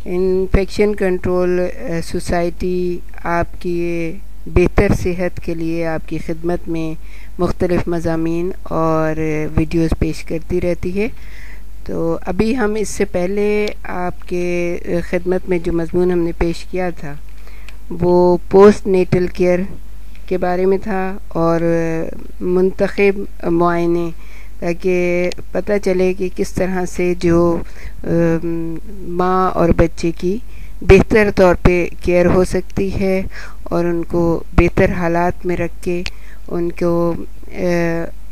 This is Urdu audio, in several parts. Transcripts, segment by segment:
انفیکشن کنٹرول سوسائٹی آپ کی بہتر صحت کے لیے آپ کی خدمت میں مختلف مضامین اور ویڈیوز پیش کرتی رہتی ہے. تو ابھی ہم اس سے پہلے آپ کے خدمت میں جو مضمون ہم نے پیش کیا تھا وہ پوسٹ نیٹل کیئر کے بارے میں تھا اور منتخب معائنے، تاکہ پتہ چلے کہ کس طرح سے جو ماں اور بچے کی بہتر طور پہ کیئر ہو سکتی ہے اور ان کو بہتر حالات میں رکھ کے ان کو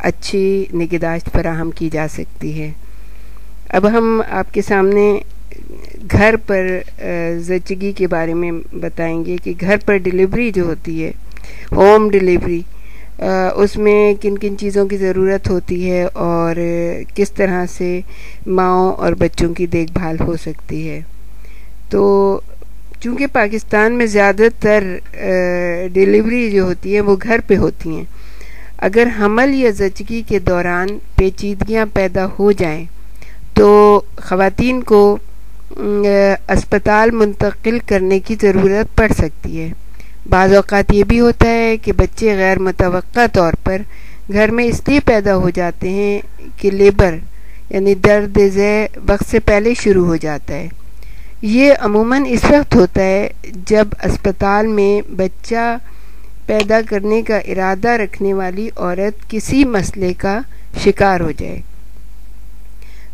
اچھی نگہداشت فراہم کی جا سکتی ہے. اب ہم آپ کے سامنے گھر پر زچگی کے بارے میں بتائیں گے کہ گھر پر ڈیلیوری جو ہوتی ہے، ہوم ڈیلیوری، اس میں کن کن چیزوں کی ضرورت ہوتی ہے اور کس طرح سے ماؤں اور بچوں کی دیکھ بھال ہو سکتی ہے. تو چونکہ پاکستان میں زیادہ تر ڈیلیوری جو ہوتی ہے وہ گھر پہ ہوتی ہیں، اگر حمل یا زچگی کے دوران پیچیدگیاں پیدا ہو جائیں تو خواتین کو اسپتال منتقل کرنے کی ضرورت پڑ سکتی ہے. بعض اوقات یہ بھی ہوتا ہے کہ بچے غیر متوقع طور پر گھر میں اس لیے پیدا ہو جاتے ہیں کہ لیبر یعنی درد ذیل وقت سے پہلے شروع ہو جاتا ہے. یہ عموماً اس وقت ہوتا ہے جب اسپتال میں بچہ پیدا کرنے کا ارادہ رکھنے والی عورت کسی مسئلے کا شکار ہو جائے.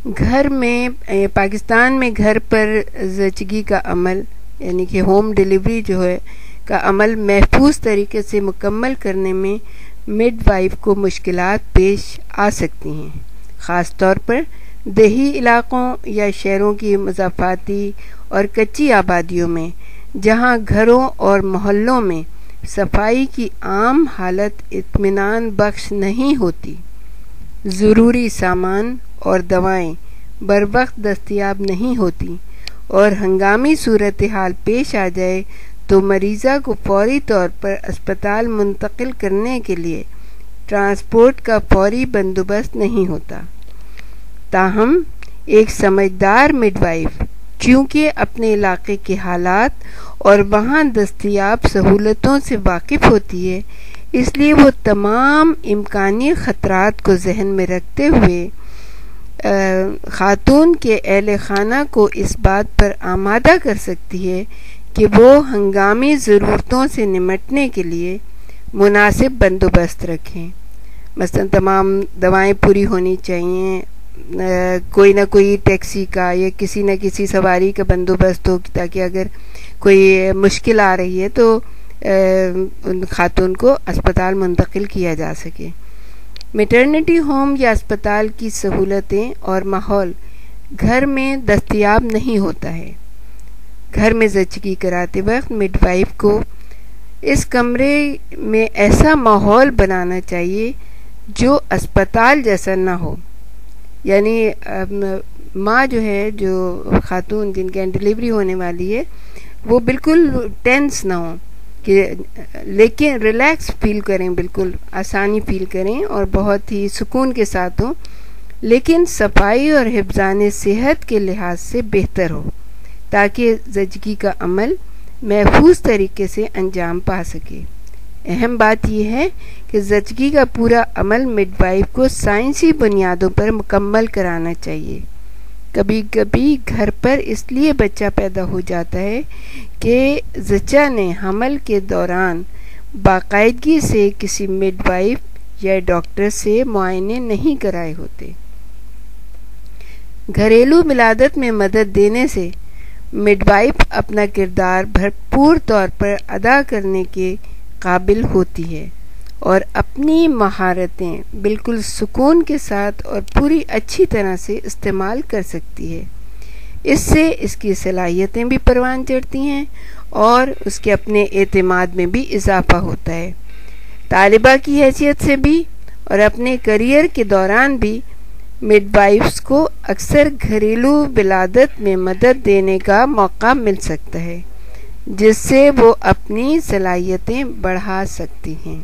گھر میں پاکستان میں گھر پر زچگی کا عمل یعنی کہ ہوم ڈیلیوری جو ہے کا عمل محفوظ طریقے سے مکمل کرنے میں مڈ وائف کو مشکلات پیش آ سکتی ہیں، خاص طور پر دیہی علاقوں یا شہروں کی مضافاتی اور کچی آبادیوں میں، جہاں گھروں اور محلوں میں صفائی کی عام حالت اطمینان بخش نہیں ہوتی، ضروری سامان اور دوائیں بروقت دستیاب نہیں ہوتی اور ہنگامی صورتحال پیش آ جائے تو مریضہ کو فوری طور پر اسپتال منتقل کرنے کے لیے ٹرانسپورٹ کا فوری بندوبست نہیں ہوتا. تاہم ایک سمجھدار مڈ وائف چونکہ اپنے علاقے کے حالات اور وہاں دستیاب سہولتوں سے واقف ہوتی ہے، اس لیے وہ تمام امکانی خطرات کو ذہن میں رکھتے ہوئے خاتون کے اہل خانہ کو اس بات پر آمادہ کر سکتی ہے کہ وہ ہنگامی ضرورتوں سے نمٹنے کے لیے مناسب بندوبست رکھیں. مثلا تمام دوائیں پوری ہونی چاہیے، کوئی نہ کوئی ٹیکسی کا یا کسی نہ کسی سواری کا بندوبست ہو تاکہ اگر کوئی مشکل آ رہی ہے تو ان خاتون کو اسپتال منتقل کیا جا سکے. میٹرنٹی ہوم یا اسپتال کی سہولتیں اور ماحول گھر میں دستیاب نہیں ہوتا ہے. گھر میں زچگی کراتے وقت مڈ وائف کو اس کمرے میں ایسا ماحول بنانا چاہیے جو اسپتال جیسا نہ ہو. یعنی ماں جو ہے، جو خاتون جن کے ڈیلیوری ہونے والی ہے، وہ بالکل ٹینس نہ ہو، کہ لیکن ریلیکس فیل کریں، بالکل آسانی فیل کریں اور بہت ہی سکون کے ساتھ ہوں، لیکن صفائی اور حفظان صحت کے لحاظ سے بہتر ہو تاکہ زچگی کا عمل محفوظ طریقے سے انجام پا سکے. اہم بات یہ ہے کہ زچگی کا پورا عمل مڈ وائف کو سائنسی بنیادوں پر مکمل کرانا چاہیے. کبھی کبھی گھر پر اس لیے بچہ پیدا ہو جاتا ہے کہ زچہ نے حمل کے دوران باقاعدگی سے کسی مڈ وائف یا ڈاکٹر سے معائنے نہیں کرائے ہوتے. گھریلو ولادت میں مدد دینے سے مڈ وائف اپنا کردار بھرپور طور پر ادا کرنے کے قابل ہوتی ہے اور اپنی مہارتیں بالکل سکون کے ساتھ اور پوری اچھی طرح سے استعمال کر سکتی ہے. اس سے اس کی صلاحیتیں بھی پروان چڑھتی ہیں اور اس کے اپنے اعتماد میں بھی اضافہ ہوتا ہے. طالبہ کی حیثیت سے بھی اور اپنے کیریئر کے دوران بھی مڈ وائفز کو اکثر گھریلو ولادت میں مدد دینے کا موقع مل سکتا ہے، جس سے وہ اپنی صلاحیتیں بڑھا سکتی ہیں.